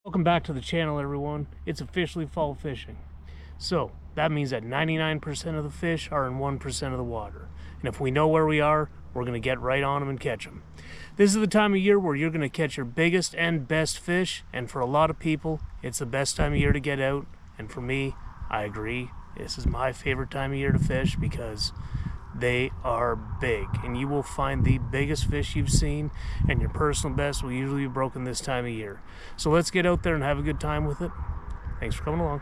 Welcome back to the channel, everyone. It's officially fall fishing. So that means that 99% of the fish are in 1% of the water. And if we know where we are, we're going to get right on them and catch them. This is the time of year where you're going to catch your biggest and best fish. And for a lot of people, it's the best time of year to get out. And for me, I agree. This is my favorite time of year to fish because they are big, and you will find the biggest fish you've seen, and your personal best will usually be broken this time of year. So let's get out there and have a good time with it. Thanks for coming along.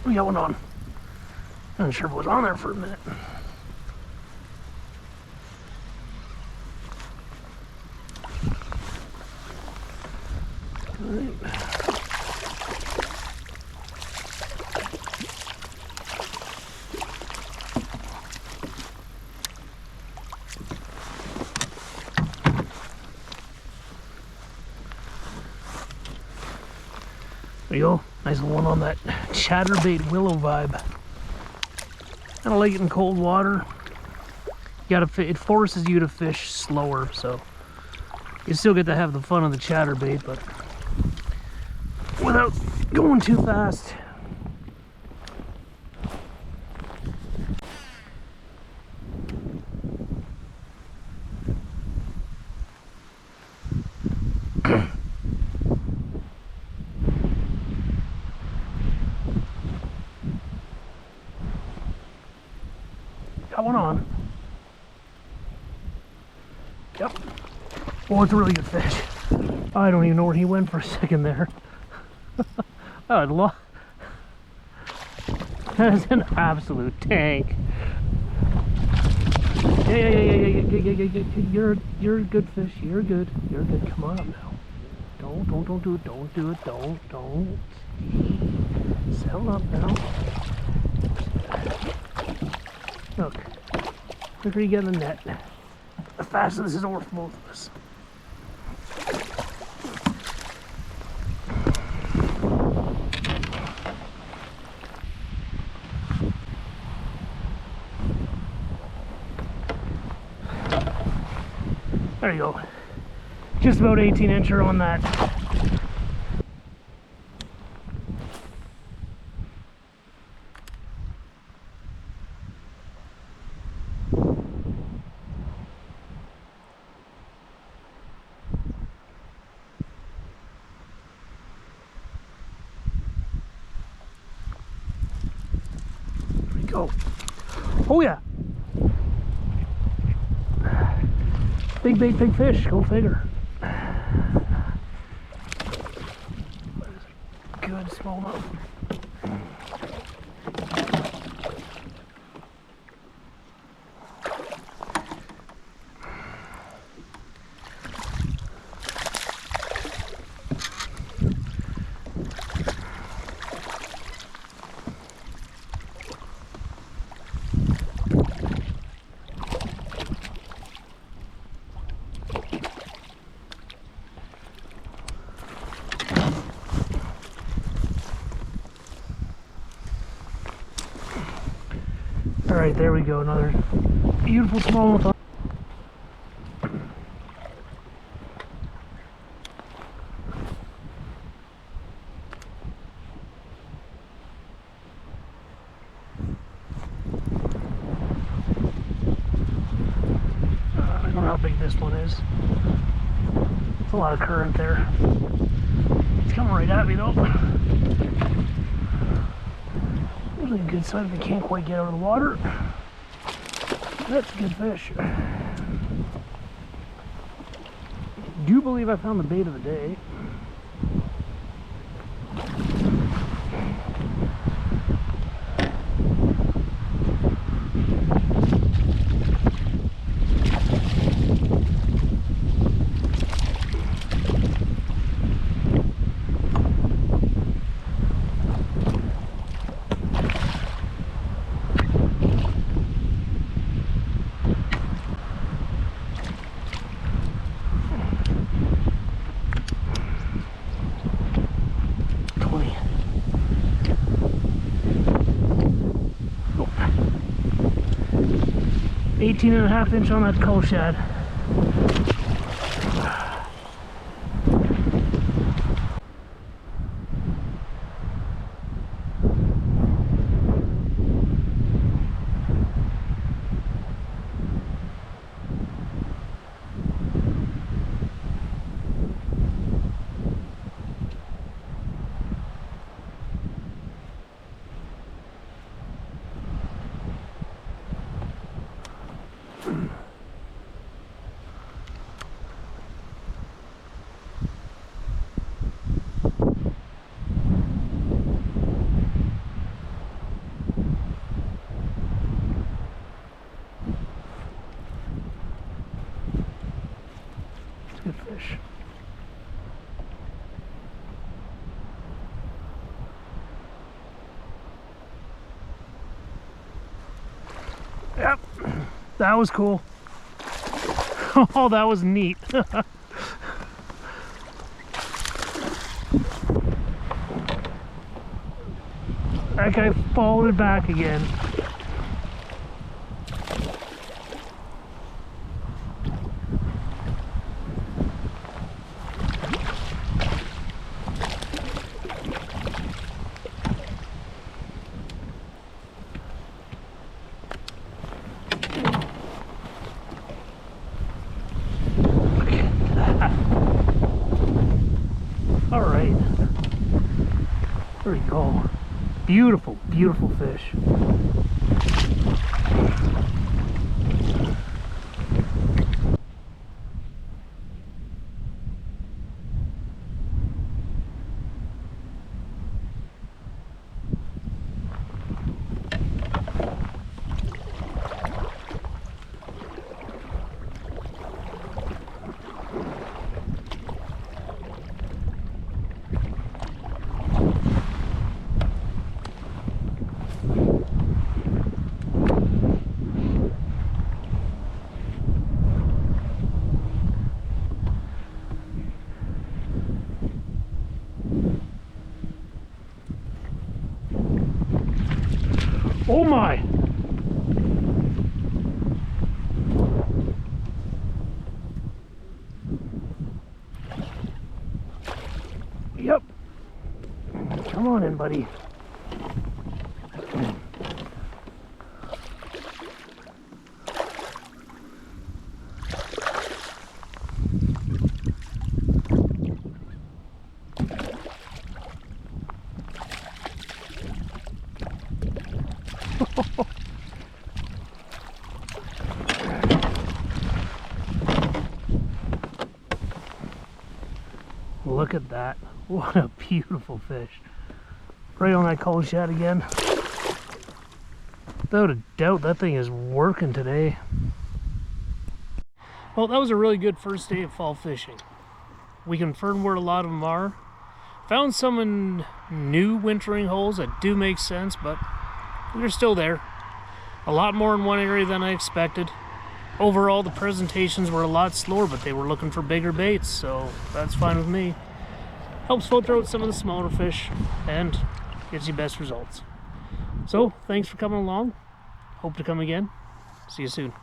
We got one on. I'm not sure if it was on there for a minute. All right. There you go. Nice little one on that chatterbait willow vibe. I don't like it in cold water. You gotta, it forces you to fish slower, so you still get to have the fun of the chatterbait, but without going too fast. Got one on. Yep. Oh, it's a really good fish. I don't even know where he went for a second there. Oh, I'd love. That is an absolute tank. Yeah. You're a good fish. You're good. You're good. Come on up now. Don't do it. Don't do it. Don't. Settle up now. Look, quicker you get in the net, the faster this is over for both of us. There you go. Just about 18-incher on that. Go. Oh yeah. Big bait, big fish. Go figure. Good smallmouth. All right, there we go. Another beautiful smallmouth. this one is. It's a lot of current there. It's coming right at me though. Usually a good sign if it can't quite get out of the water. That's a good fish. I do believe I found the bait of the day. Oh. 18.5 inch on that cull shad. Good fish. Yep, that was cool. Oh, that was neat. That guy followed it back again. All right, there we go. Beautiful, beautiful fish. Oh my! Yep. Come on in, buddy. Look at that. What a beautiful fish. Right on that cold shad again. Without a doubt, that thing is working today. Well, that was a really good first day of fall fishing. We confirmed where a lot of them are. Found some in new wintering holes that do make sense, but they're still there. A lot more in one area than I expected. Overall, the presentations were a lot slower, but they were looking for bigger baits, so that's fine with me. Helps filter out some of the smaller fish and gets you best results. So, thanks for coming along. Hope to come again. See you soon.